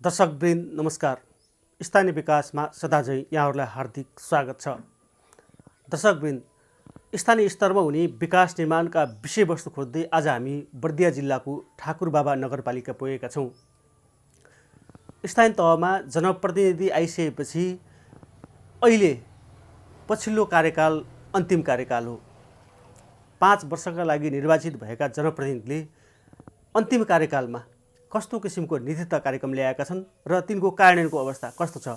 दर्शकवृन्द नमस्कार। स्थानीय विकासमा सदाझै यहाँहरूलाई हार्दिक स्वागत छ। दर्शकवृन्द, स्थानीय स्तरमा हुने विकास निर्माणका विषयवस्तु खोज्दै आज हामी बर्दिया जिल्लाको ठाकुरबाबा नगरपालिका पुगेका छौँ। स्थानीय तहमा जनप्रतिनिधि आइसकेपछि अहिले पछिल्लो कार्यकाल अन्तिम कार्यकाल हो। 5 वर्षका लागि निर्वाचित भएका जनप्रतिनिधिले अन्तिम कार्यकालमा कस्तो किसिमको नीतित्व कार्यक्रम ल्याएका छन् र तिनको कार्यान्वयनको अवस्था कस्तो छ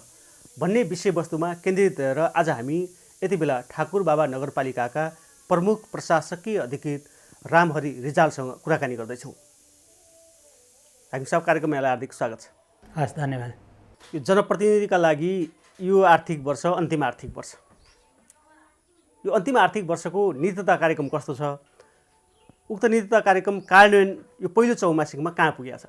भन्ने विषयवस्तुमा केन्द्रित रहेर आज हामी यति बेला ठाकुरबाबा नगरपालिकाका प्रमुख प्रशासकीय अधिकृत रामहरि रिजालसँग कुराकानी गर्दैछौँ। हामी सब कार्यक्रममा यहाँलाई हार्दिक स्वागत छ। हस्, धन्यवाद। यो जनप्रतिनिधिका लागि यो आर्थिक वर्ष अन्तिम आर्थिक वर्ष, यो अन्तिम आर्थिक वर्षको नीतित्व कार्यक्रम कस्तो छ? उक्त नीतित्व कार्यक्रम कार्यान्वयन यो पहिलो चौमासिकमा कहाँ पुगेको छ?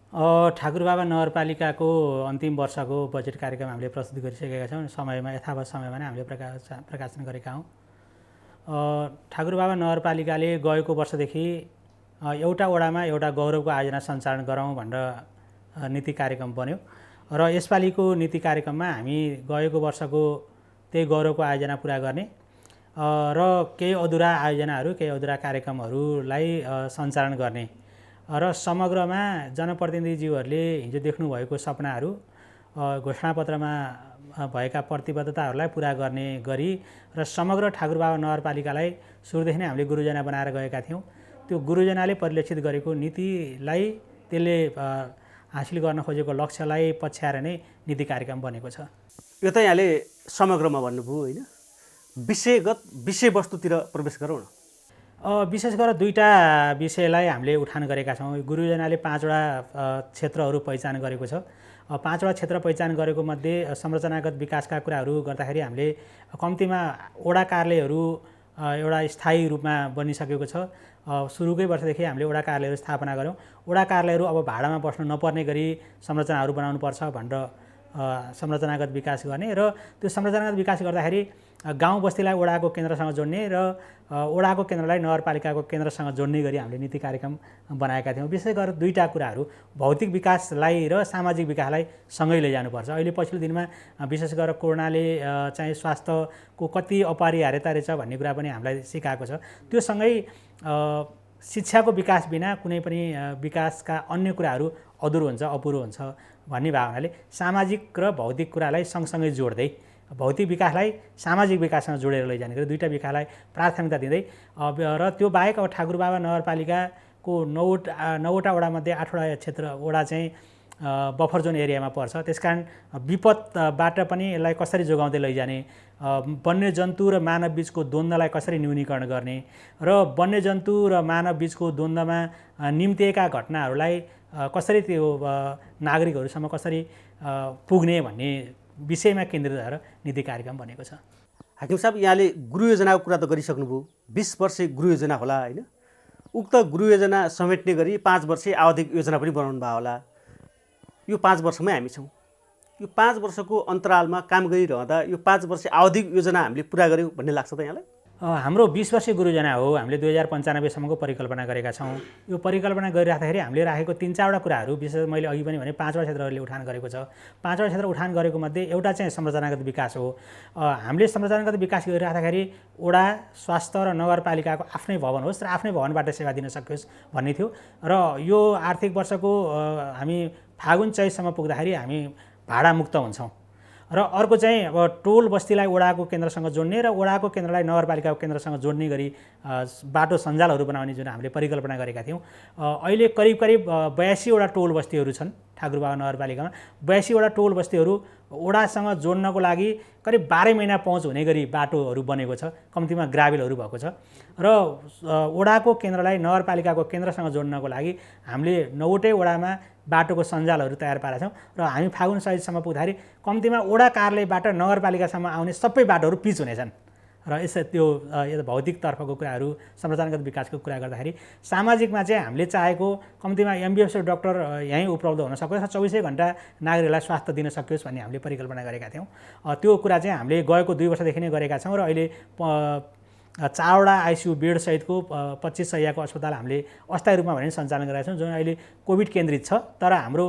ठाकुरबाबा नगरपालिकाको अन्तिम वर्षको बजेट कार्यक्रम हामीले प्रस्तुत गरिसकेका छौँ। समयमा यथावत समयमा नै हामीले प्रकाशन गरेका हौँ। ठाकुरबाबा नगरपालिकाले गएको वर्षदेखि एउटा वडामा एउटा गौरवको आयोजना सञ्चालन गरौँ भनेर नीति कार्यक्रम बन्यो र यसपालिको नीति कार्यक्रममा हामी गएको वर्षको त्यही गौरवको आयोजना पुरा गर्ने र केही अधुरा आयोजनाहरू, केही अधुरा कार्यक्रमहरूलाई सञ्चालन गर्ने र समग्रमा जनप्रतिनिधिज्यूहरूले हिजो देख्नुभएको सपनाहरू, घोषणापत्रमा भएका प्रतिबद्धताहरूलाई पुरा गर्ने गरी र समग्र ठाकुरबाबा नगरपालिकालाई सुरुदेखि नै हामीले गुरुजना बनाएर गएका थियौँ। त्यो गुरुजनाले परिलक्षित गरेको नीतिलाई, त्यसले हासिल गर्न खोजेको लक्ष्यलाई पछ्याएर नै नीति कार्यक्रम बनेको छ। यो त यहाँले समग्रमा भन्नुभयो होइन, विषयगत विषयवस्तुतिर प्रवेश गरौँ न। विशेष गरेर दुईवटा विषयलाई हामीले उठान गरेका छौँ। गुरुजनाले 5वटा क्षेत्रहरू पहिचान गरेको छ। 5वटा क्षेत्र पहिचान गरेको मध्ये संरचनागत विकासका कुराहरू गर्दाखेरि हामीले कम्तीमा वडा कार्यालयहरू एउटा स्थायी रूपमा बनिसकेको छ। सुरुकै वर्षदेखि हामीले वडा कार्यालयहरू स्थापना गऱ्यौँ। वडा कार्यालयहरू अब भाडामा बस्नु नपर्ने गरी संरचनाहरू बनाउनुपर्छ भनेर संरचनागत विकास गर्ने र त्यो संरचनागत विकास गर्दाखेरि गाउँ बस्तीलाई वडाको केन्द्रसँग जोड्ने र वडाको केन्द्रलाई नगरपालिकाको केन्द्रसँग जोड्ने गरी हामीले नीति कार्यक्रम बनाएका थियौँ। विशेष गरेर दुईवटा कुराहरू, भौतिक विकासलाई र सामाजिक विकासलाई सँगै लैजानुपर्छ। अहिले पछिल्लो दिनमा विशेष गरेर कोरोनाले चाहिँ स्वास्थ्यको कति अपरिहार्यता रहेछ भन्ने कुरा पनि हामीलाई सिकाएको छ। त्यो सँगै शिक्षाको विकास बिना कुनै पनि विकासका अन्य कुराहरू अधुरो हुन्छ, अपुरो हुन्छ भन्ने भावनाले सामाजिक र भौतिक कुरालाई सँगसँगै जोड्दै भौतिक विकासलाई सामाजिक विकाससँग जोडेर लैजाने गरी दुईवटा विकासलाई प्राथमिकता दिँदै र त्यो बाहेक अब ठाकुरबाबा नगरपालिकाको 9वटा वडामध्ये 8वटा क्षेत्र वडा चाहिँ बफर जोन एरियामा पर्छ। त्यसकारण विपदबाट पनि यसलाई कसरी जोगाउँदै लैजाने, वन्यजन्तु र मानव बीचको द्वन्द्वलाई कसरी न्यूनीकरण गर्ने र वन्यजन्तु र मानव बीचको द्वन्द्वमा निम्तिएका घटनाहरूलाई कसरी त्यो नागरिकहरूसम्म कसरी पुग्ने भन्ने विषयमा केन्द्रित भएर नीति कार्यक्रम बनेको छ। हाकिम साहब, यहाँले गृह योजनाको कुरा त गरिसक्नुभयो। 20 वर्षे गृह योजना होला होइन? उक्त गृह योजना समेट्ने गरी 5 वर्षे आवधिक योजना पनि बनाउनु भयो होला। यो 5 वर्षमै हामी छौँ। यो 5 वर्षको अन्तरालमा काम गरिरहँदा यो 5 वर्ष आवधिक योजना हामीले पुरा गऱ्यौँ भन्ने लाग्छ त यहाँलाई? हाम्रो 20 वर्षीय गृहयोजना हो। हामीले 2095 सम्मको परिकल्पना गरेका छौँ। यो परिकल्पना गरिराख्दाखेरि हामीले राखेको 3-4वटा कुराहरू, विशेष मैले अघि पनि भने 5वटा क्षेत्रहरूले उठान गरेको छ। 5वटा क्षेत्र उठान गरेको मध्ये एउटा चाहिँ संरचनागत विकास हो। हामीले संरचनागत विकास गरिराख्दाखेरि वडा, स्वास्थ्य र नगरपालिकाको आफ्नै भवन होस् र आफ्नै भवनबाट सेवा दिन सकियोस् भन्ने थियो। र यो आर्थिक वर्षको हामी फागुन चैतसम्म पुग्दाखेरि हामी भाडामुक्त हुन्छौँ। र अर्को चाहिँ अब टोल बस्तीलाई वडाको केन्द्रसँग जोड्ने र वडाको केन्द्रलाई नगरपालिकाको केन्द्रसँग जोड्ने गरी बाटो सञ्जालहरू बनाउने जुन हामीले परिकल्पना गरेका थियौँ। अहिले करिब 82वटा टोल बस्तीहरू छन् ठाकुरबाबा नगरपालिकामा। 82वटा टोल बस्तीहरू वडासँग जोड्नको लागि करिब 12 महिना पहुँच हुने गरी बाटोहरू बनेको छ, कम्तीमा ग्राभेलहरू भएको छ। र वडाको केन्द्रलाई नगरपालिकाको केन्द्रसँग जोड्नको लागि हामीले 9वटै वडामा बाटोको सञ्जालहरू तयार पारेका छौँ र हामी फागुन चैतसम्म पुग्दाखेरि कम्तीमा वडा कार्यालयबाट नगरपालिकासम्म आउने सबै बाटोहरू पिच हुनेछन्। र त्यो भौतिक तर्फको कुराहरू, संरचनागत विकासको कुरा गर्दाखेरि सामाजिकमा चाहिँ हामीले चाहेको कम्तीमा एमबिएफसी डाक्टर यहीँ उपलब्ध हुन सकोस् र 24 घण्टा नागरिकलाई स्वास्थ्य दिन सकियोस् भन्ने हामीले परिकल्पना गरेका थियौँ। त्यो कुरा चाहिँ हामीले गएको 2 वर्षदेखि नै गरेका छौँ र अहिले 4वटा आइसियु बेड सहितको 25 शय्याको अस्पताल हामीले अस्थायी रूपमा भने सञ्चालन गरेका छौँ, जुन अहिले कोभिड केन्द्रित छ। तर हाम्रो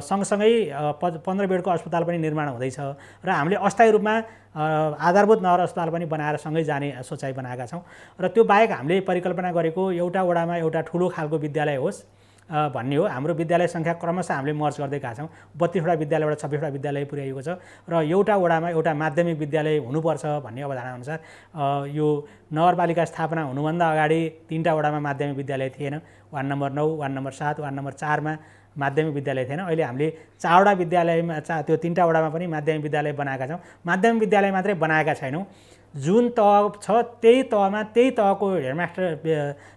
सँगसँगै 15 बेडको अस्पताल पनि निर्माण हुँदैछ र हामीले अस्थायी रूपमा आधारभूत नगर अस्पताल पनि बनाएर सँगै जाने सोचाइ बनाएका छौँ। र त्यो बाहेक हामीले परिकल्पना गरेको एउटा वडामा एउटा ठुलो खालको विद्यालय होस् भन्ने हो। हाम्रो विद्यालय सङ्ख्या क्रमशः हामीले मर्ज गर्दै गएका छौँ। 32वटा विद्यालयबाट 26वटा विद्यालय पुर्याइएको छ र एउटा वडामा एउटा माध्यमिक विद्यालय हुनुपर्छ भन्ने अवधारणा अनुसार यो नगरपालिका स्थापना हुनुभन्दा अगाडि 3वटा वडामा माध्यमिक विद्यालय थिएन। Ward number 9, ward number 7, ward number 4मा माध्यमिक विद्यालय थिएन। अहिले हामीले 4वटा विद्यालयमा त्यो 3वटा वडामा पनि माध्यमिक विद्यालय बनाएका छौँ। माध्यमिक विद्यालय मात्रै बनाएका छैनौँ, जुन तह छ त्यही तहमा त्यही तहको हेडमास्टर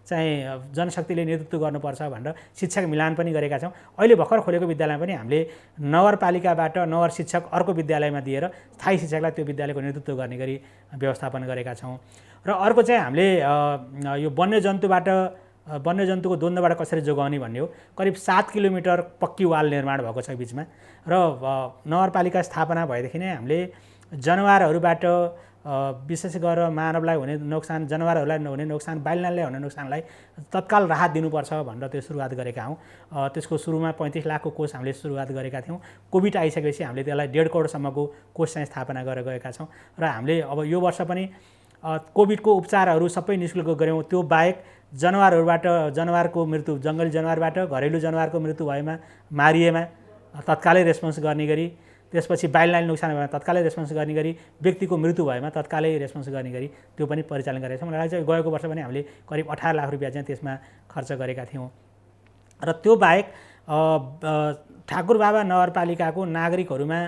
चाहिँ जनशक्तिले नेतृत्व गर्नुपर्छ भनेर शिक्षक मिलान पनि गरेका छौँ। अहिले भर्खर खोलेको विद्यालयमा पनि हामीले नगरपालिकाबाट नगर शिक्षक अर्को विद्यालयमा दिएर स्थायी शिक्षकलाई त्यो विद्यालयको नेतृत्व गर्ने गरी व्यवस्थापन गरेका छौँ। र अर्को चाहिँ हामीले यो वन्यजन्तुको द्वन्द्वबाट कसरी जोगाउने भन्ने हो। करिब 7 किलोमिटर पक्की वाल निर्माण भएको छ बिचमा र नगरपालिका स्थापना भएदेखि नै हामीले जनावरहरूबाट विशेष गरेर मानवलाई हुने नोक्सान, जनावरहरूलाई हुने नोक्सान, बाइलनाललाई हुने नोक्सानलाई तत्काल राहत दिनुपर्छ भनेर त्यो सुरुवात गरेका हौँ। त्यसको सुरुमा 35 लाखको कोष हामीले सुरुवात गरेका थियौँ। कोभिड आइसकेपछि हामीले त्यसलाई 1.5 करोडसम्मको कोष चाहिँ स्थापना गरेर गएका छौँ र हामीले अब यो वर्ष पनि कोभिडको उपचारहरू सबै निःशुल्क गऱ्यौँ। त्यो बाहेक जनावरको मृत्यु, जङ्गली जनावरबाट घरेलु जनावरको मृत्यु भएमा मारिएमा तत्कालै रेस्पोन्स गर्ने गरी, त्यसपछि बाइलनाल नोक्सान भएमा तत्कालै रेस्पोन्स गर्ने गरी, व्यक्तिको मृत्यु भएमा तत्कालै रेस्पोन्स गर्ने गरी त्यो पनि परिचालन गरेका छौँ। मलाई चाहिँ गएको वर्ष पनि हामीले करिब 18 लाख रुपियाँ चाहिँ त्यसमा खर्च गरेका थियौँ। र त्यो बाहेक ठाकुरबाबा नगरपालिकाको नागरिकहरूमा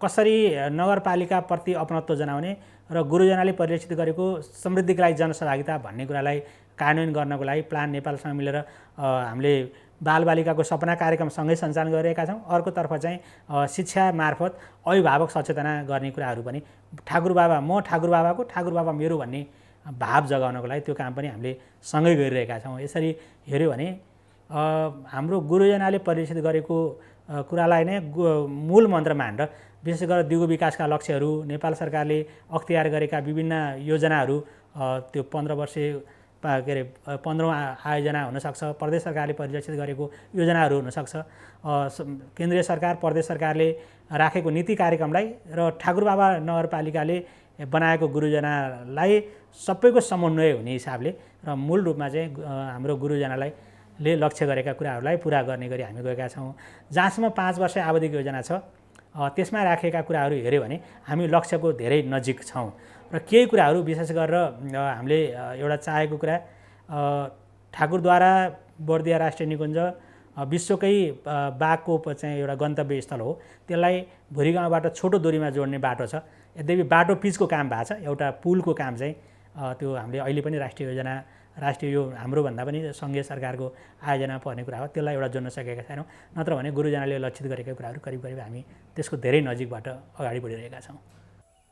कसरी नगरपालिकाप्रति अपनत्व जनाउने र गुरुजनाले परिलक्षित गरेको समृद्धिका लागि जनसहभागिता भन्ने कुरालाई कार्यान्वयन गर्नको लागि प्लान नेपालसँग मिलेर हामीले बालबालिकाको सपना कार्यक्रम सँगै सञ्चालन गरिरहेका छौँ। अर्कोतर्फ चाहिँ शिक्षा मार्फत अभिभावक सचेतना गर्ने कुराहरू पनि ठाकुर बाबा मेरो भन्ने भाव जगाउनको लागि त्यो काम पनि हामीले सँगै गरिरहेका छौँ। यसरी हेऱ्यो भने हाम्रो गुरुजनाले परिलक्षित गरेको कुरालाई नै मूल मन्त्र मानेर विशेष गरेर दिगो विकासका लक्ष्यहरू, नेपाल सरकारले अख्तियार गरेका विभिन्न योजनाहरू, त्यो 15औँ आयोजना हुनसक्छ, प्रदेश सरकारले परिलक्षित गरेको योजनाहरू हुनसक्छ, केन्द्रीय सरकार प्रदेश सरकारले राखेको नीति कार्यक्रमलाई र ठाकुरबाबा नगरपालिकाले बनाएको गुरुजनालाई सबैको समन्वय हुने हिसाबले र मूल रूपमा चाहिँ हाम्रो गुरुजनालाई लक्ष्य गरेका कुराहरूलाई पुरा गर्ने गरी हामी गएका छौँ। जहाँसम्म 5 वर्ष अवधिको योजना छ त्यसमा राखेका कुराहरू हेऱ्यो भने हामी लक्ष्यको धेरै नजिक छौँ र केही कुराहरू विशेष गरेर हामीले एउटा चाहेको कुरा ठाकुरद्वारा बर्दिया राष्ट्रिय निकुञ्ज विश्वकै बाघको चाहिँ एउटा गन्तव्य स्थल हो। त्यसलाई भुरी गाउँबाट छोटो दूरीमा जोड्ने बाटो छ। यद्यपि बाटो पिचको काम भएको छ, एउटा पुलको काम चाहिँ त्यो हामीले अहिले पनि राष्ट्रिय यो हाम्रो भन्दा पनि सङ्घीय सरकारको आयोजना पर्ने कुरा हो, त्यसलाई एउटा जोड्न सकेका छैनौँ। नत्र भने गुरुजनाले लक्षित गरेका कुराहरू करिब करिब हामी त्यसको धेरै नजिकबाट अगाडि बढिरहेका छौँ।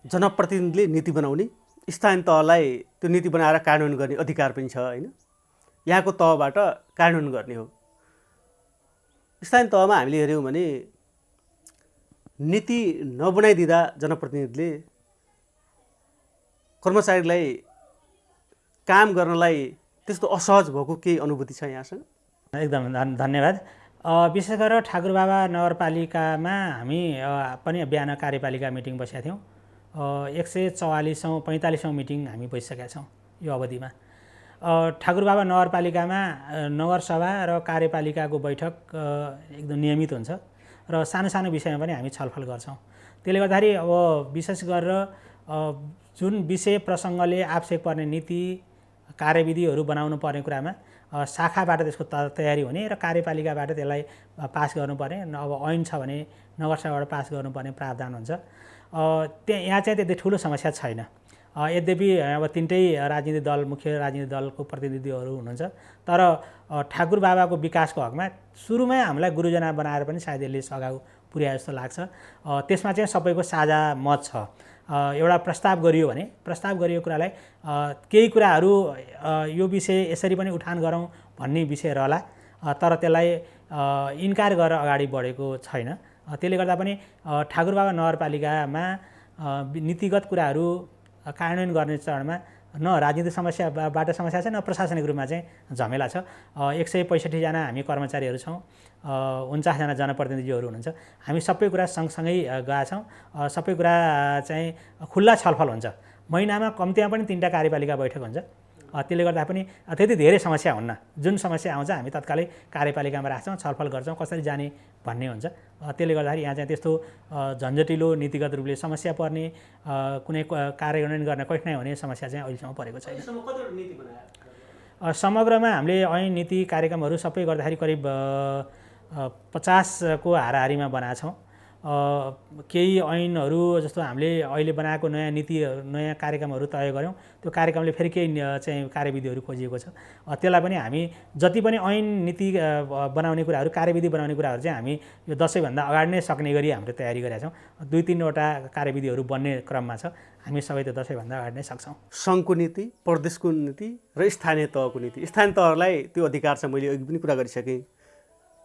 जनप्रतिनिधिले नीति बनाउने, स्थानीय तहलाई त्यो नीति बनाएर कार्यान्वयन गर्ने अधिकार पनि छ होइन, यहाँको तहबाट कार्यान्वयन गर्ने हो। स्थानीय तहमा हामीले हेऱ्यौँ भने नीति नबनाइदिँदा जनप्रतिनिधिले कर्मचारीलाई काम गर्नलाई त्यस्तो असहज भएको केही अनुभूति छ यहाँसँग? एकदम धन्यवाद। विशेष गरेर ठाकुरबाबा नगरपालिकामा हामी पनि बिहान कार्यपालिका मिटिङ बसेका थियौँ। 145औँ मिटिङ हामी बसिसकेका छौँ यो अवधिमा। ठाकुरबाबा नगरपालिकामा नगरसभा र कार्यपालिकाको बैठक एकदम नियमित हुन्छ र सानो सानो विषयमा पनि हामी छलफल गर्छौँ। त्यसले गर्दाखेरि अब विशेष गरेर जुन विषय प्रसङ्गले आवश्यक पर्ने नीति कार्यविधिहरू बनाउनु पर्ने कुरामा शाखाबाट त्यसको तयारी हुने र कार्यपालिकाबाट त्यसलाई पास गर्नुपर्ने, अब ऐन छ भने नगरसभाबाट पास गर्नुपर्ने प्रावधान हुन्छ। यहाँ चाहिँ त्यति ठुलो समस्या छैन। यद्यपि अब 3टै राजनीतिक दल, मुख्य राजनीतिक दलको प्रतिनिधिहरू हुनुहुन्छ, तर ठाकुर बाबाको विकासको हकमा सुरुमै हामीलाई गुरुजना बनाएर पनि सायद यसले सघाउ पुर्याए जस्तो लाग्छ। त्यसमा चाहिँ सबैको साझा मत छ। एउटा प्रस्ताव गरियो भने प्रस्ताव गरियो कुरालाई केही कुराहरू यो विषय यसरी पनि उठान गरौँ भन्ने विषय रहला, तर त्यसलाई इन्कार गरेर अगाडि बढेको छैन। त्यसले गर्दा पनि ठाकुरबाबा नगरपालिकामा नीतिगत कुराहरू कार्यान्वयन गर्ने चरणमा न राजनीतिक समस्याबाट समस्या छ, न प्रशासनिक रूपमा चाहिँ झमेला छ। 165 जना हामी कर्मचारीहरू छौँ, 49 जना जनप्रतिनिधिहरू हुनुहुन्छ। हामी सबै कुरा सँगसँगै गएका छौँ। सबै कुरा चाहिँ खुल्ला छलफल हुन्छ। महिनामा कम्तीमा पनि 3टा कार्यपालिका बैठक हुन्छ। त्यसले गर्दा पनि त्यति धेरै समस्या हुन्न। जुन समस्या आउँछ हामी तत्कालै कार्यपालिकामा राख्छौँ, छलफल गर्छौँ, कसरी जाने भन्ने हुन्छ। त्यसले गर्दाखेरि यहाँ चाहिँ त्यस्तो झन्झटिलो नीतिगत रूपले समस्या पर्ने, कुनै कार्यान्वयन गर्न कठिनाइ हुने समस्या चाहिँ अहिलेसम्म परेको छैन। समग्रमा हामीले ऐन नीति कार्यक्रमहरू सबै गर्दाखेरि करिब 50 को हाराहारीमा बनाएका छौँ। केही ऐनहरू जस्तो हामीले अहिले बनाएको नयाँ नीतिहरू, नयाँ कार्यक्रमहरू तय गऱ्यौँ। त्यो कार्यक्रमले फेरि केही चाहिँ कार्यविधिहरू खोजिएको छ। त्यसलाई पनि हामी जति पनि ऐन नीति बनाउने कुराहरू, कार्यविधि बनाउने कुराहरू चाहिँ हामी यो दसैँभन्दा अगाडि नै सक्ने गरी हामीले तयारी गरेका छौँ। 2-3वटा कार्यविधिहरू बन्ने क्रममा छ। हामी सबै त्यो दसैँभन्दा अगाडि नै सक्छौँ। सङ्घको नीति, प्रदेशको नीति र स्थानीय तहको नीति। स्थानीय तहलाई त्यो अधिकार छ, मैले अघि पनि कुरा गरिसकेँ।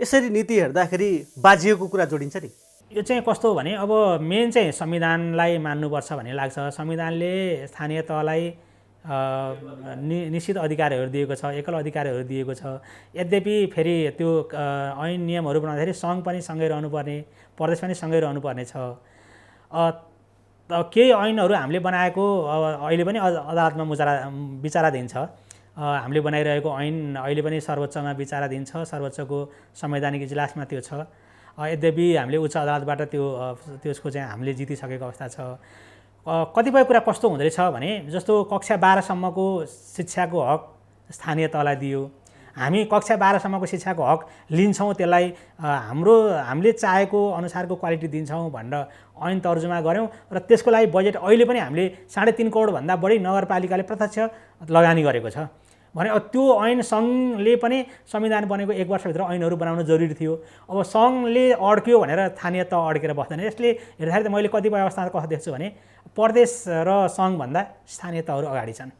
यसरी नीति हेर्दाखेरि बाजिएको कुरा जोडिन्छ नि। यो चाहिँ कस्तो हो भने अब मेन चाहिँ संविधानलाई मान्नुपर्छ भन्ने लाग्छ। संविधानले स्थानीय तहलाई निश्चित अधिकारहरू दिएको छ, एकल अधिकारहरू दिएको छ। यद्यपि फेरि त्यो ऐन नियमहरू बनाउँदाखेरि सङ्घ पनि सँगै रहनुपर्ने, प्रदेश पनि सँगै रहनुपर्ने छ। केही ऐनहरू हामीले बनाएको अहिले पनि अदालतमा विचाराधीन छ। हामीले बनाइरहेको ऐन अहिले पनि सर्वोच्चमा विचाराधीन छ। सर्वोच्चको संवैधानिक इजलासमा त्यो छ। यद्यपि हामीले उच्च अदालतबाट त्यसको चाहिँ हामीले जितिसकेको अवस्था छ। कतिपय कुरा कस्तो हुँदो रहेछ भने जस्तो कक्षा 12सम्मको शिक्षाको हक स्थानीय तहलाई दियो। हामी कक्षा 12सम्मको शिक्षाको हक लिन्छौँ, त्यसलाई हामीले चाहेको अनुसारको क्वालिटी दिन्छौँ भनेर ऐन तर्जुमा गऱ्यौँ र त्यसको लागि बजेट अहिले पनि हामीले 3.5 करोडभन्दा बढी नगरपालिकाले प्रत्यक्ष लगानी गरेको छ भने त्यो ऐन सङ्घले पनि संविधान बनेको 1 वर्षभित्र ऐनहरू बनाउन जरुरी थियो। अब सङ्घले अड्क्यो भनेर स्थानीय तह अड्केर बस्दैन। यसले हेर्दाखेरि त मैले कतिपय अवस्थामा कस्तो देख्छु भने प्रदेश र सङ्घभन्दा स्थानीय तहहरू अगाडि छन्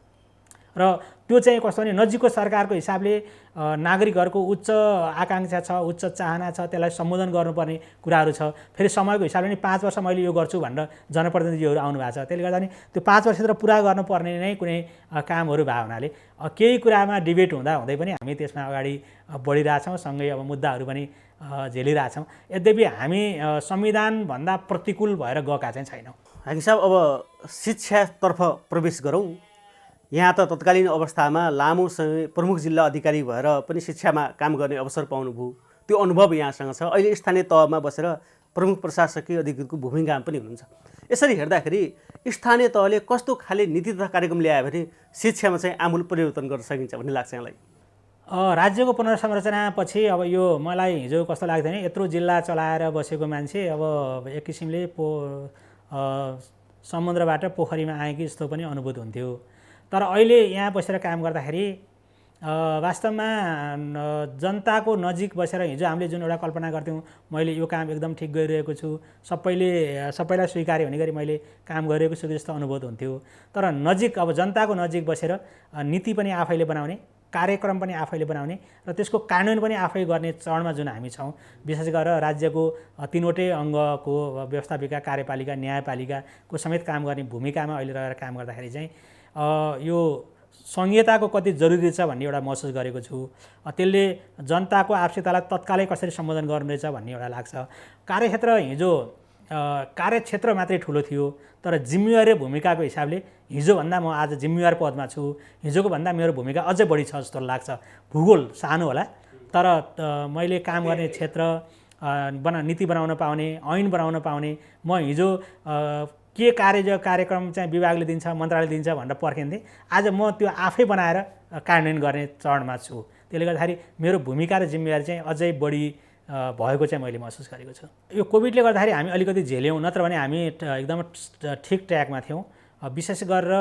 र त्यो चाहिँ कस्तो भने नजिकको सरकारको हिसाबले नागरिकहरूको उच्च आकाङ्क्षा छ, उच्च चाहना छ, त्यसलाई सम्बोधन गर्नुपर्ने कुराहरू छ। फेरि समयको हिसाबले नि 5 वर्ष मैले यो गर्छु भनेर जनप्रतिनिधिहरू आउनु भएको छ। त्यसले गर्दा नि त्यो 5 वर्षभित्र पुरा गर्नुपर्ने नै कुनै कामहरू भएको हुनाले केही कुरामा डिबेट हुँदै पनि हामी त्यसमा अगाडि बढिरहेछौँ। सँगै अब मुद्दाहरू पनि झेलिरहेछौँ। यद्यपि हामी संविधानभन्दा प्रतिकूल भएर गएका चाहिँ छैनौँ। हाकिम साहब, अब शिक्षातर्फ प्रवेश गरौँ। यहाँ त तत्कालीन अवस्थामा लामो समय प्रमुख जिल्ला अधिकारी भएर पनि शिक्षामा काम गर्ने अवसर पाउनुभयो। त्यो अनुभव यहाँसँग छ। अहिले स्थानीय तहमा बसेर प्रमुख प्रशासकीय अधिकृतको भूमिकामा पनि हुनुहुन्छ। यसरी हेर्दाखेरि स्थानीय तहले कस्तो खाले नीति तथा कार्यक्रम ल्यायो भने शिक्षामा चाहिँ आमूल परिवर्तन गर्न सकिन्छ भन्ने लाग्छ यहाँलाई? राज्यको पुनर्संरचनापछि अब यो मलाई हिजो कस्तो लाग्थ्यो भने यत्रो जिल्ला चलाएर बसेको मान्छे अब एक किसिमले समुद्रबाट पोखरीमा आए कि जस्तो पनि अनुभूत हुन्थ्यो। तर अहिले यहाँ बसेर काम गर्दाखेरि वास्तवमा जनताको नजिक बसेर हिजो हामीले जुन एउटा कल्पना गर्थ्यौँ, मैले यो काम एकदम ठिक गरिरहेको छु, सबैलाई स्वीकार्य हुने गरी मैले काम गरिरहेको छु जस्तो अनुभूत हुन्थ्यो। तर नजिक अब जनताको नजिक बसेर नीति पनि आफैले बनाउने, कार्यक्रम पनि आफैले बनाउने र त्यसको कार्यान्वयन पनि आफै गर्ने चरणमा जुन हामी छौँ, विशेष गरेर राज्यको 3वटै अङ्गको व्यवस्थापिका, कार्यपालिका, न्यायपालिकाको समेत काम गर्ने भूमिकामा अहिले रहेर काम गर्दाखेरि चाहिँ यो सङ्घीयताको कति जरुरी छ भन्ने एउटा महसुस गरेको छु। त्यसले जनताको आवश्यकतालाई तत्कालै कसरी सम्बोधन गर्नुहुनेछ भन्ने एउटा लाग्छ। कार्यक्षेत्र हिजो कार्यक्षेत्र मात्रै ठुलो थियो, तर जिम्मेवारी भूमिकाको हिसाबले हिजोभन्दा म आज जिम्मेवार पदमा छु। हिजोको भन्दा मेरो भूमिका अझै बढी छ जस्तो लाग्छ। भूगोल सानो होला, तर मैले काम गर्ने क्षेत्र, नीति बनाउन पाउने, ऐन बनाउन पाउने, म हिजो के कार्यक्रम चाहिँ विभागले दिन्छ, मन्त्रालयले दिन्छ भनेर पर्खिन्थेँ। आज म त्यो आफै बनाएर कार्यान्वयन गर्ने चरणमा छु। त्यसले गर्दाखेरि मेरो भूमिका र जिम्मेवारी चाहिँ अझै बढी भएको चाहिँ मैले महसुस गरेको छु। यो कोभिडले गर्दाखेरि हामी अलिकति झेल्यौँ, नत्र भने हामी एकदम ठिक ट्र्याकमा थियौँ। विशेष गरेर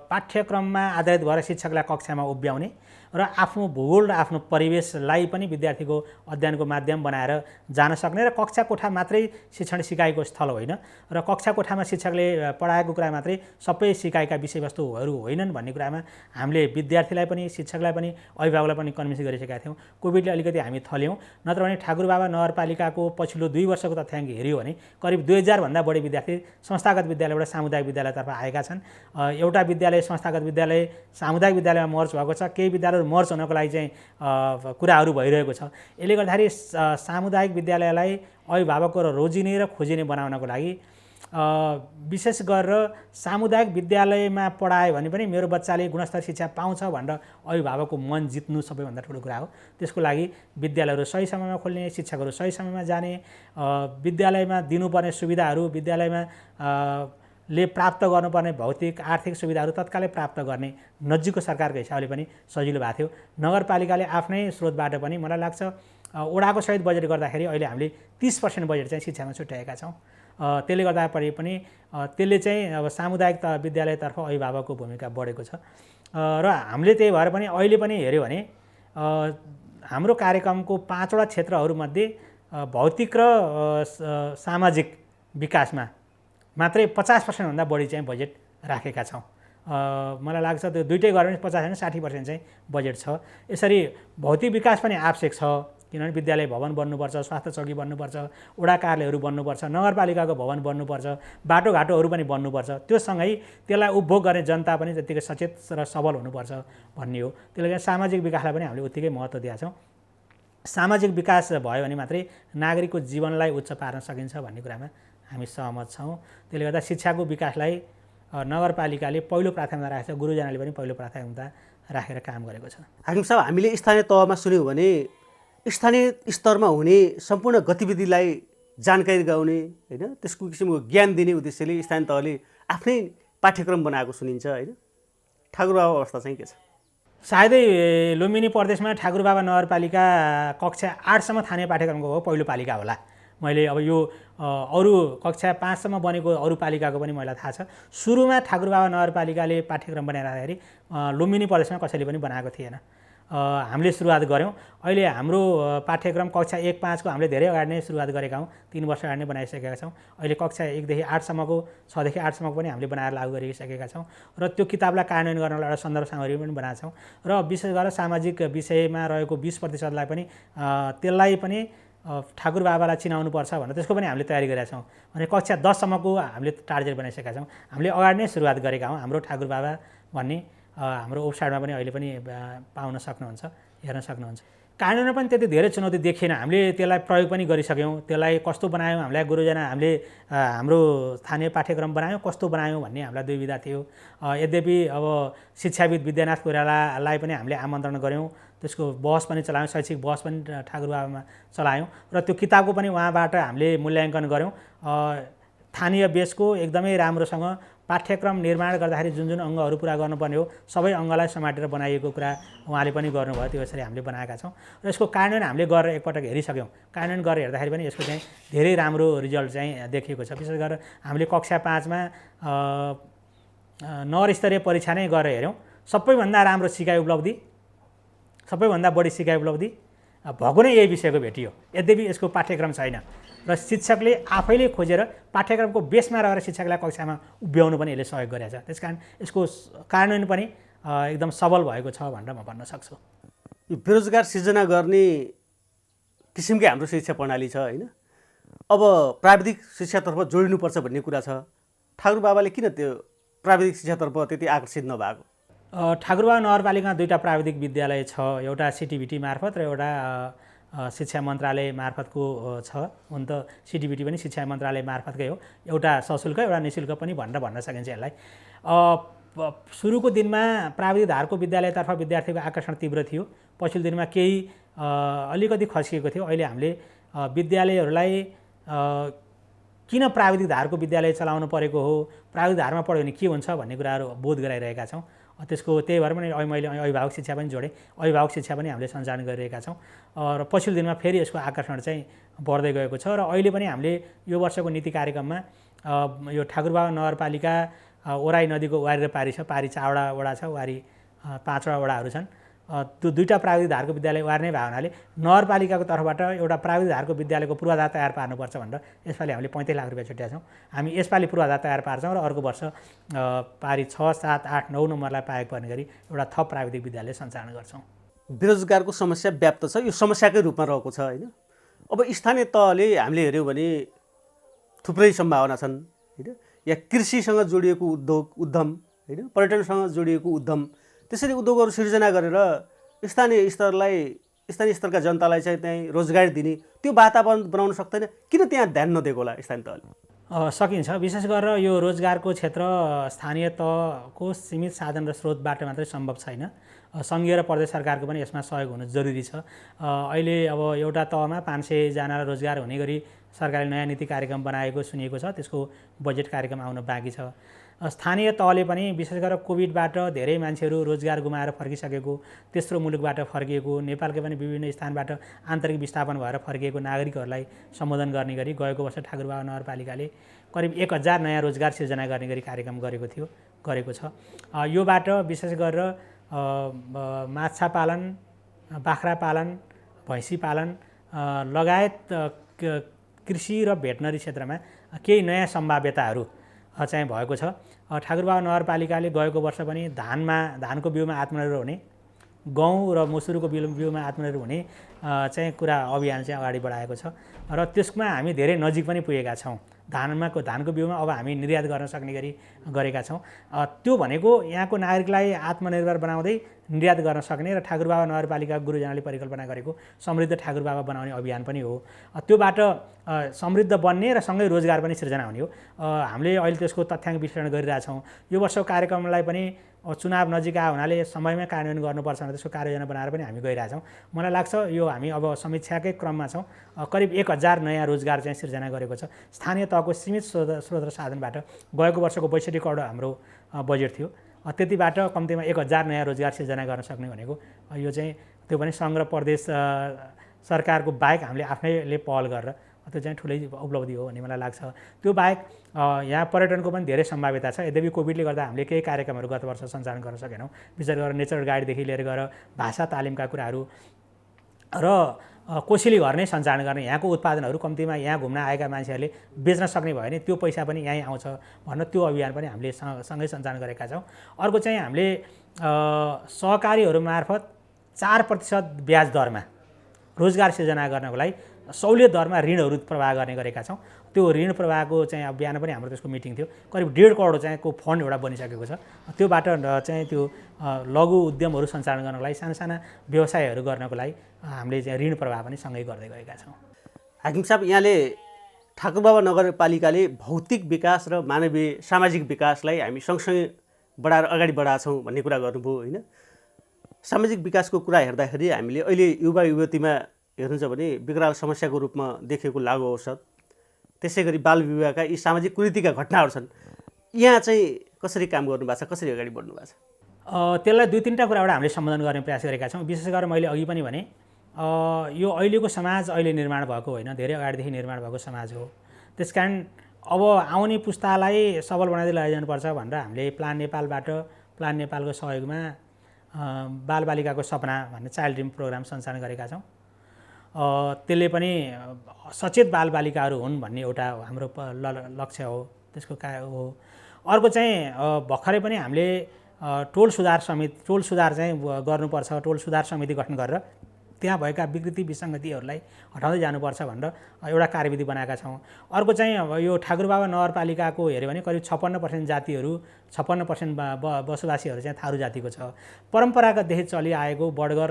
पाठ्यक्रममा आधारित भएर शिक्षकलाई कक्षामा उभ्याउने र आफ्नो भूगोल र आफ्नो परिवेशलाई पनि विद्यार्थीको अध्ययनको माध्यम बनाएर जान सक्ने र कक्षा कोठा मात्रै शिक्षण सिकाइको स्थल होइन र कक्षा कोठामा शिक्षकले पढाएको कुरा मात्रै सबै सिकाइका विषयवस्तुहरू होइनन् भन्ने कुरामा हामीले विद्यार्थीलाई पनि, शिक्षकलाई पनि, अभिभावकलाई पनि कन्भिन्स गरिसकेका थियौँ। कोभिडले अलिकति हामी थल्यौँ, नत्र भने ठाकुरबाबा नगरपालिकाको पछिल्लो 2 वर्षको तथ्याङ्क हेऱ्यो भने करिब 2000 भन्दा बढी विद्यार्थी संस्थागत विद्यालयबाट सामुदायिक विद्यालयतर्फ आएका रहेका छन्। एउटा विद्यालय संस्थागत विद्यालय सामुदायिक विद्यालयमा मर्ज भएको छ, केही विद्यालयहरू मर्ज हुनको लागि चाहिँ कुराहरू भइरहेको छ। यसले गर्दाखेरि सामुदायिक विद्यालयलाई अभिभावकको र रोजिने र खोजिने बनाउनको लागि विशेष गरेर सामुदायिक विद्यालयमा पढायो भने पनि मेरो बच्चाले गुणस्तर शिक्षा पाउँछ भनेर अभिभावकको मन जित्नु सबैभन्दा ठुलो कुरा हो। त्यसको लागि विद्यालयहरू सही समयमा खोल्ने, शिक्षकहरू सही समयमा जाने, विद्यालयमा दिनुपर्ने सुविधाहरू विद्यालयमा ले प्राप्त गर्नुपर्ने भौतिक आर्थिक सुविधाहरू तत्कालै प्राप्त गर्ने नजिकको सरकारको हिसाबले पनि सजिलो भएको थियो। नगरपालिकाले आफ्नै स्रोतबाट पनि मलाई लाग्छ वडाको सहित बजेट गर्दाखेरि अहिले हामीले 30% बजेट चाहिँ शिक्षामा छुट्याएका छौँ। त्यसले गर्दा पनि त्यसले चाहिँ अब सामुदायिक विद्यालयतर्फ अभिभावकको भूमिका बढेको छ र हामीले त्यही भएर पनि अहिले पनि हेऱ्यो भने हाम्रो कार्यक्रमको 5वटा क्षेत्रहरूमध्ये भौतिक र सामाजिक विकासमा मात्रै 50% भन्दा बढी चाहिँ बजेट राखेका छौँ। मलाई लाग्छ त्यो दुइटै गरेर 50% 60% चाहिँ बजेट छ। यसरी भौतिक विकास पनि आवश्यक छ, किनभने विद्यालय भवन बन्नुपर्छ, स्वास्थ्य चौकी बन्नुपर्छ, वडा कार्यालयहरू बन्नुपर्छ, नगरपालिकाको भवन बन्नुपर्छ, बाटोघाटोहरू पनि बन्नुपर्छ। त्यो सँगै त्यसलाई उपभोग गर्ने जनता पनि त्यत्तिकै सचेत र सबल हुनुपर्छ भन्ने हो। त्यसले गर्दा सामाजिक विकासलाई पनि हामीले उत्तिकै महत्त्व दिएका छौँ। सामाजिक विकास भयो भने मात्रै नागरिकको जीवनलाई उच्च पार्न सकिन्छ भन्ने कुरामा हामी सहमत छौँ। त्यसले गर्दा शिक्षाको विकासलाई नगरपालिकाले पहिलो प्राथमिकता राखेको छ, गुरुजनाले पनि पहिलो प्राथमिकता राखेर काम गरेको छ। हाकिम साहब, हामीले स्थानीय तहमा सुन्यौँ भने स्थानीय स्तरमा हुने सम्पूर्ण गतिविधिलाई जानकारी गराउने होइन, त्यसको किसिमको ज्ञान दिने उद्देश्यले स्थानीय तहले आफ्नै पाठ्यक्रम बनाएको सुनिन्छ होइन। ठाकुरबाबा अवस्था चाहिँ के छ? सायदै लुम्बिनी प्रदेशमा ठाकुरबाबा नगरपालिका कक्षा 8सम्म थाने पाठ्यक्रमको हो पहिलो पालिका होला। मैले अब यो अरू कक्षा 5सम्म बनेको अरू पालिकाको पनि मलाई थाहा छ। सुरुमा ठाकुरबाबा नगरपालिकाले पाठ्यक्रम बनाइराख्दाखेरि लुम्बिनी प्रदेशमा कसैले पनि बनाएको थिएन। हामीले सुरुवात गऱ्यौँ। अहिले हाम्रो पाठ्यक्रम कक्षा 1-5को हामीले धेरै अगाडि नै सुरुवात गरेका हौँ, 3 वर्ष अगाडि नै बनाइसकेका छौँ। अहिले कक्षा 1देखि 8सम्मको 6देखि 8सम्मको पनि हामीले बनाएर लागू गरिसकेका छौँ र त्यो किताबलाई कार्यान्वयन गर्नलाई एउटा सन्दर्भ सामग्री पनि बनाएका छौँ र विशेष गरेर सामाजिक विषयमा रहेको 20%लाई पनि त्यसलाई पनि ठाकुर बाबालाई चिनाउनुपर्छ भनेर त्यसको पनि हामीले तयारी गरेका छौँ। भने कक्षा 10सम्मको हामीले टार्गेट बनाइसकेका छौँ। हामीले अगाडि नै सुरुवात गरेका हौँ। हाम्रो ठाकुर बाबा भन्ने हाम्रो वेबसाइटमा पनि अहिले पनि पाउन सक्नुहुन्छ, हेर्न सक्नुहुन्छ। कार्यान्वयनमा पनि त्यति धेरै चुनौती देखिएन। हामीले त्यसलाई प्रयोग पनि गरिसक्यौँ। त्यसलाई कस्तो बनायौँ, हामीलाई गुरुजना हामीले हाम्रो स्थानीय पाठ्यक्रम बनायौँ, कस्तो बनायौँ भन्ने हामीलाई दुविधा थियो। यद्यपि अब शिक्षाविद विद्यानाथ कोइरालालाई पनि हामीले आमन्त्रण गऱ्यौँ। त्यसको बहस पनि चलायौँ, शैक्षिक बहस पनि ठाकुर बाबामा चलायौँ र त्यो किताबको पनि उहाँबाट हामीले मूल्याङ्कन गऱ्यौँ। स्थानीय बेसको एकदमै राम्रोसँग पाठ्यक्रम निर्माण गर्दाखेरि जुन जुन अङ्गहरू पुरा गर्नुपर्ने हो सबै अङ्गलाई समाटेर बनाइएको कुरा उहाँले पनि गर्नुभयो। त्यो यसरी हामीले बनाएका छौँ र यसको कार्यान्वयन हामीले गरेर एकपटक हेरिसक्यौँ। कार्यान्वयन गरेर हेर्दाखेरि पनि यसको चाहिँ धेरै राम्रो रिजल्ट चाहिँ देखिएको छ। विशेष गरेर हामीले कक्षा 5मा नगरस्तरीय परीक्षा नै गरेर हेऱ्यौँ। सबैभन्दा राम्रो सिकाइ उपलब्धि, सबैभन्दा बढी सिकाइ उपलब्धि भएको नै यही विषयको भेटियो। यद्यपि यसको पाठ्यक्रम छैन र शिक्षकले आफैले खोजेर पाठ्यक्रमको बेसमा रहेर शिक्षकलाई कक्षामा उभ्याउनु पनि यसले सहयोग गरेको छ। त्यसकारण यसको कार्यान्वयन पनि एकदम सबल भएको छ भनेर म भन्न सक्छु। यो बेरोजगार सिर्जना गर्ने किसिमकै हाम्रो शिक्षा प्रणाली छ होइन। अब प्राविधिक शिक्षातर्फ जोडिनुपर्छ भन्ने कुरा छ। ठाकुर बाबाले किन त्यो प्राविधिक शिक्षातर्फ त्यति आकर्षित नभएको? ठाकुरबाबा नगरपालिकामा 2टा प्राविधिक विद्यालय छ। एउटा सिटिभिटी मार्फत र एउटा शिक्षा मन्त्रालय मार्फतको छ। हुन त सिटिभिटी पनि शिक्षा मन्त्रालय मार्फतकै हो। एउटा सशुल्क एउटा निःशुल्क पनि भनेर भन्न सकिन्छ यसलाई। सुरुको दिनमा प्राविधिक धारको विद्यालयतर्फ विद्यार्थीको आकर्षण तीव्र थियो। पछिल्लो दिनमा केही अलिकति खस्किएको थियो। अहिले हामीले विद्यालयहरूलाई किन प्राविधिक धारको विद्यालय चलाउनु परेको हो, प्राविधिक धारमा पढ्यो भने के हुन्छ भन्ने कुराहरू बोध गराइरहेका छौँ। त्यसको त्यही भएर पनि मैले अभिभावक शिक्षा पनि जोडेँ। अभिभावक शिक्षा पनि हामीले सञ्चालन गरिरहेका छौँ र पछिल्लो दिनमा फेरि यसको आकर्षण चाहिँ बढ्दै गएको छ र अहिले पनि हामीले यो वर्षको नीति कार्यक्रममा यो ठाकुरबाबा नगरपालिका ओराई नदीको वारी र पारी छ। पारी 4वटा वडा छ, वारी 5वटा वडाहरू छन्। त्यो 2टा प्राविधिक धारको विद्यालय वार नै भएको हुनाले नगरपालिकाको तर्फबाट एउटा प्राविधिक धारको विद्यालयको पूर्वाधार तयार पार्नुपर्छ भनेर यसपालि हामीले 35 लाख रुपियाँ छुट्याएका छौँ। हामी यसपालि पूर्वाधार तयार पार्छौँ र अर्को वर्ष पारी 6, 7, 8, 9 नम्बरलाई पाएको पर्ने गरी एउटा थप प्राविधिक विद्यालय सञ्चालन गर्छौँ। बेरोजगारको समस्या व्याप्त छ, यो समस्याकै रूपमा रहेको छ होइन। अब स्थानीय तहले हामीले हेऱ्यौँ भने थुप्रै सम्भावना छन् होइन। या कृषिसँग जोडिएको उद्यम होइन, पर्यटनसँग जोडिएको उद्यम, त्यसरी उद्योगहरू सिर्जना गरेर स्थानीय स्तरका जनतालाई चाहिँ त्यहीँ रोजगारी दिने त्यो वातावरण बनाउन सक्दैन? किन त्यहाँ ध्यान नदिएको होला स्थानीय तहले? सकिन्छ। विशेष गरेर यो रोजगारको क्षेत्र स्थानीय तहको सीमित साधन र स्रोतबाट मात्रै सम्भव छैन। सङ्घीय र प्रदेश सरकारको पनि यसमा सहयोग हुनु जरुरी छ। अहिले अब एउटा तहमा 500 जना रोजगार हुने गरी सरकारले नयाँ नीति कार्यक्रम बनाएको सुनिएको छ, त्यसको बजेट कार्यक्रम आउन बाँकी छ। स्थानीय तहले पनि विशेष गरेर कोभिडबाट धेरै मान्छेहरू रोजगार गुमाएर फर्किसकेको, तेस्रो मुलुकबाट फर्किएको, नेपालकै पनि विभिन्न स्थानबाट आन्तरिक विस्थापन भएर फर्किएको नागरिकहरूलाई सम्बोधन गर्ने गरी गएको वर्ष ठाकुरबाबा नगरपालिकाले करिब 1000 नयाँ रोजगार सिर्जना गर्ने गरी कार्यक्रम गरेको छ। योबाट विशेष गरेर माछा पालन, बाख्रा पालन, भैँसी पालन लगायत कृषि र भेटनरी क्षेत्रमा केही नयाँ सम्भाव्यताहरू चाहिँ भएको छ। ठाकुरबाबा नगरपालिकाले गएको वर्ष पनि धानको बिउमा आत्मनिर्भर हुने, गहुँ र मसुरको बिउमा आत्मनिर्भर हुने चाहिँ कुरा अभियान चाहिँ अगाडि बढाएको छ र त्यसमा हामी धेरै नजिक पनि पुगेका छौँ। धानको बिउमा अब हामी निर्यात गर्न सक्ने गरी गरेका छौँ। त्यो भनेको यहाँको नागरिकलाई आत्मनिर्भर बनाउँदै निर्यात गर्न सक्ने र ठाकुरबाबा नगरपालिका गुरुजनाले परिकल्पना गरेको समृद्ध ठाकुरबाबा बनाउने अभियान पनि हो। त्योबाट समृद्ध बन्ने र सँगै रोजगार पनि सिर्जना हुने हो। हामीले अहिले त्यसको तथ्याङ्क विश्लेषण गरिरहेछौँ। यो वर्षको कार्यक्रमलाई पनि चुनाव नजिक आए हुनाले समयमै कार्यान्वयन गर्नुपर्छ भनेर त्यसको कार्ययोजना बनाएर पनि हामी गइरहेछौँ। मलाई लाग्छ यो हामी अब समीक्षाकै क्रममा छौँ। करिब 1000 नयाँ रोजगार चाहिँ सिर्जना गरेको छ स्थानीय तहको सीमित स्रोत र साधनबाट। गएको वर्षको 62 करोड हाम्रो बजेट थियो। त्यतिबाट कम्तीमा 1000 नयाँ रोजगार सिर्जना गर्न सक्ने भनेको यो चाहिँ त्यो पनि सङ्घ र प्रदेश सरकारको बाहेक हामीले आफैले पहल गरेर त्यो चाहिँ ठुलै उपलब्धि हो भन्ने मलाई लाग्छ। त्यो बाहेक यहाँ पर्यटनको पनि धेरै सम्भाव्यता छ। यद्यपि कोभिडले गर्दा हामीले केही कार्यक्रमहरू गत वर्ष सञ्चालन गर्न सकेनौँ। विशेष गरेर नेचर गाइडदेखि लिएर गएर भाषा तालिमका कुराहरू र कोसेली घर नै सञ्चालन गर्ने, यहाँको उत्पादनहरू कम्तीमा यहाँ घुम्न आएका मान्छेहरूले बेच्न सक्ने भयो भने त्यो पैसा पनि यहीँ आउँछ भनेर त्यो अभियान पनि हामीले सँगै सञ्चालन गरेका छौँ। अर्को चाहिँ हामीले सहकारीहरू मार्फत 4% ब्याज दरमा रोजगार सिर्जना गर्नको लागि सहुलियत दरमा ऋणहरू प्रवाह गर्ने गरेका छौँ। त्यो ऋण प्रवाहको चाहिँ बिहान पनि हाम्रो त्यसको मिटिङ थियो। करिब 1.5 करोड चाहिँ को फन्ड एउटा बनिसकेको छ। त्योबाट चाहिँ त्यो लघु उद्यमहरू सञ्चालन गर्नको लागि, साना व्यवसायहरू गर्नको लागि हामीले चाहिँ ऋण प्रवाह पनि सँगै गर्दै गएका छौँ। हाकिम साहब, यहाँले ठाकुरबाबा नगरपालिकाले भौतिक विकास र मानवीय सामाजिक विकासलाई हामी सँगसँगै बढाएर अगाडि बढाएछौँ भन्ने कुरा गर्नुभयो होइन। सामाजिक विकासको कुरा हेर्दाखेरि हामीले अहिले युवा युवतीमा हेर्नुहुन्छ भने विकराल समस्याको रूपमा देखिएको लागु औषध, त्यसै गरी बाल विवाहका यी सामाजिक कुरीतिका घटनाहरू छन्। यहाँ चाहिँ कसरी काम गर्नुभएको छ, कसरी अगाडि बढ्नु भएको छ? त्यसलाई 2-3टा कुराबाट हामीले सम्बोधन गर्ने प्रयास गरेका छौँ। विशेष गरेर मैले अघि पनि भने यो अहिलेको समाज अहिले निर्माण भएको होइन, धेरै अगाडिदेखि निर्माण भएको समाज हो। त्यसकारण अब आउने पुस्तालाई सबल बनाउँदै लैजानुपर्छ भनेर हामीले प्लान नेपालको सहयोगमा बालबालिकाको सपना भन्ने चाइल्ड ड्रिम प्रोग्राम सञ्चालन गरेका छौँ। त्यसले पनि सचेत बालबालिकाहरू हुन् भन्ने एउटा हाम्रो लक्ष्य हो, त्यसको हो। अर्को चाहिँ भर्खरै पनि हामीले टोल सुधार चाहिँ गर्नुपर्छ, टोल सुधार समिति गठन गरेर त्यहाँ भएका विकृति विसङ्गतिहरूलाई हटाउँदै जानुपर्छ भनेर एउटा कार्यविधि बनाएका छौँ। अर्को चाहिँ यो ठाकुरबाबा नगरपालिकाको हेऱ्यो भने करिब 56% जातिहरू, 56% बसोबासीहरू चाहिँ थारू जातिको छ। परम्परागतदेखि चलिआएको बडगर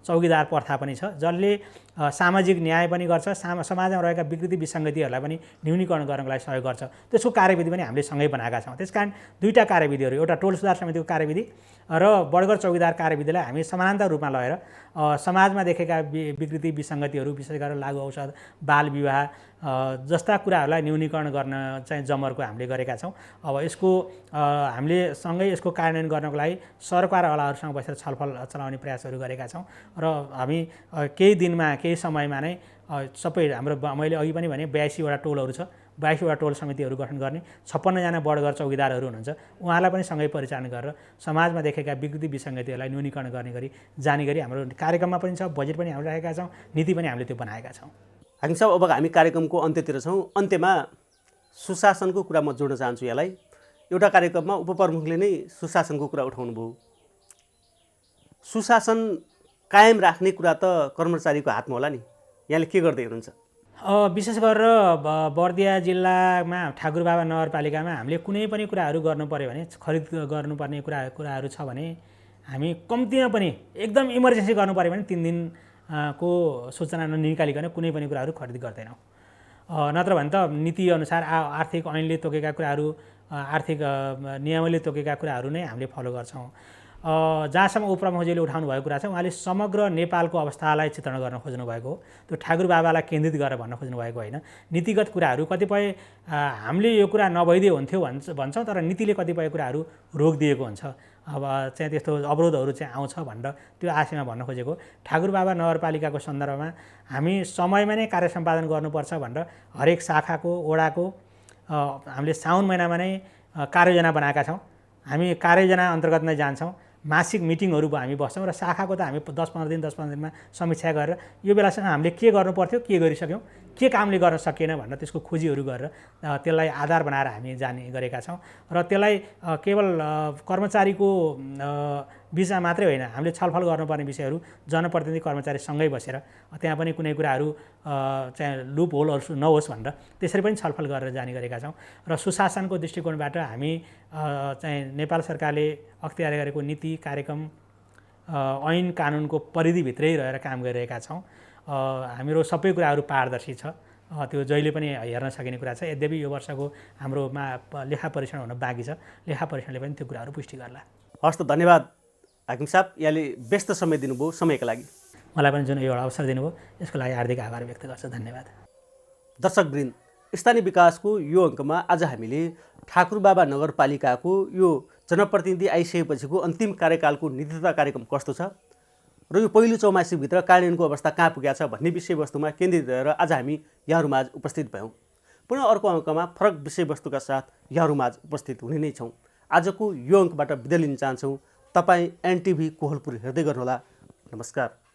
चौकीदार प्रथा पनि छ, जसले सामाजिक न्याय पनि गर्छ, समाजमा रहेका विकृति विसङ्गतिहरूलाई पनि न्यूनीकरण गर्नको लागि सहयोग गर्छ। त्यसको कार्यविधि पनि हामीले सँगै बनाएका छौँ। त्यसकारण 2टा कार्यविधिहरू, एउटा टोल सुधार समितिको कार्यविधि र बडगर चौकीदार कार्यविधिलाई हामी समानान्तर रूपमा लगेर समाजमा देखेका विकृति विसङ्गतिहरू, विशेष गरेर लागु औषध, बाल विवाह जस्ता कुराहरूलाई न्यूनीकरण गर्न चाहिँ जमर्को हामीले गरेका छौँ। अब यसको हामीले सँगै यसको कार्यान्वयन गर्नको लागि सरकारवालाहरूसँग बसेर छलफल चलाउने प्रयासहरू गरेका छौँ र हामी केही दिनमा, केही समयमा नै सबै हाम्रो मैले अघि पनि भने 82वटा टोलहरू छ, 22वटा टोल समितिहरू गठन गर्ने, 56 जना बडगर चौकीदारहरू हुनुहुन्छ, उहाँलाई पनि सँगै परिचालन गरेर समाजमा देखेका विकृति विसङ्गतिहरूलाई न्यूनीकरण गर्ने गरी जाने गरी हाम्रो कार्यक्रममा पनि छ, बजेट पनि हामीले राखेका छौँ, नीति पनि हामीले त्यो बनाएका छौँ। हाकिम साहब, अब हामी कार्यक्रमको अन्त्यतिर छौँ। अन्त्यमा सुशासनको कुरा म जोड्न चाहन्छु। यसलाई एउटा कार्यक्रममा उपप्रमुखले नै सुशासनको कुरा उठाउनु भयो। सुशासन कायम राख्ने कुरा त कर्मचारीको हातमा होला नि, यहाँले के गर्दै हुनुहुन्छ? विशेष गरेर बर्दिया जिल्लामा ठाकुरबाबा नगरपालिकामा हामीले कुनै पनि कुराहरू गर्नु पऱ्यो भने खरिद गर्नुपर्ने कुराहरू छ भने हामी कम्तीमा पनि एकदम इमर्जेन्सी गर्नु पऱ्यो भने 3 दिनको सूचना ननिकालिकन कुनै पनि कुराहरू खरिद गर्दैनौँ। नत्र भने त नीतिअनुसार आर्थिक ऐनले तोकेका कुराहरू आर्थिक नियमले तोकेका कुराहरू नै हामीले फलो गर्छौँ। जहाँसम्म उपप्रमुखजीले उठाउनु भएको कुरा छ उहाँले समग्र नेपालको अवस्थालाई चित्रण गर्न खोज्नु भएको हो। त्यो ठाकुर बाबालाई केन्द्रित गरेर भन्न खोज्नु भएको होइन। नीतिगत कुराहरू कतिपय हामीले यो कुरा नभइदिए हुन्थ्यो भन्छौँ तर नीतिले कतिपय कुराहरू रोकिदिएको हुन्छ। अब चाहिँ त्यस्तो अवरोधहरू चाहिँ आउँछ भनेर त्यो आशयमा भन्न खोजेको। ठाकुर बाबा नगरपालिकाको सन्दर्भमा हामी समयमा नै कार्य सम्पादन गर्नुपर्छ भनेर हरेक शाखाको वडाको हामीले साउन महिनामा नै कार्ययोजना बनाएका छौँ। हामी कार्ययोजना अन्तर्गत नै जान्छौँ। मासिक मिटिङहरू हामी बस्छौँ र शाखाको त हामी 10-15 दिनमा समीक्षा गरेर यो बेलासम्म हामीले के गर्नु पर्थ्यो के गरिसक्यौँ के कामले गर्न सकिएन भनेर त्यसको खोजीहरू गरेर त्यसलाई आधार बनाएर हामी जाने गरेका छौँ। र त्यसलाई केवल कर्मचारीको बिचमा मात्रै होइन हामीले छलफल गर्नुपर्ने विषयहरू जनप्रतिनिधि कर्मचारीसँगै बसेर त्यहाँ पनि कुनै कुराहरू चाहिँ लुप होलहरू नहोस् भनेर त्यसरी पनि छलफल गरेर जाने गरेका छौँ। र सुशासनको दृष्टिकोणबाट हामी चाहिँ नेपाल सरकारले अख्तियार गरेको नीति कार्यक्रम ऐन कानुनको परिधिभित्रै रहेर काम गरिरहेका छौँ। हाम्रो सबै कुराहरू पारदर्शी छ। त्यो जहिले पनि हेर्न सकिने कुरा छ। यद्यपि यो वर्षको हाम्रोमा लेखा परीक्षण हुन बाँकी छ। लेखा परीक्षणले पनि त्यो कुराहरू पुष्टि गर्ला। हस् त धन्यवाद हाकिम साहब, यहाँले व्यस्त समय दिनुभयो समयका लागि। मलाई पनि जुन एउटा अवसर दिनुभयो यसको लागि हार्दिक आभार व्यक्त गर्छु। धन्यवाद। दर्शकवृन्द, स्थानीय विकासको यो अङ्कमा आज हामीले ठाकुरबाबा नगरपालिकाको यो जनप्रतिनिधि आइसकेपछिको अन्तिम कार्यकालको नीतिता कार्यक्रम कस्तो छ र यो पहिलो चौमासिकभित्र कार्यान्वयनको अवस्था कहाँ पुगेको छ भन्ने विषयवस्तुमा केन्द्रित रहेर आज हामी यहाँहरूमाझ उपस्थित भयौँ। पुनः अर्को अङ्कमा फरक विषयवस्तुका साथ यहाँहरूमाझ उपस्थित हुने नै छौँ। आजको यो अङ्कबाट बिदा लिन चाहन्छौँ। तपाईँ एनटिभी कोहलपुर हेर्दै गर्नुहोला। नमस्कार।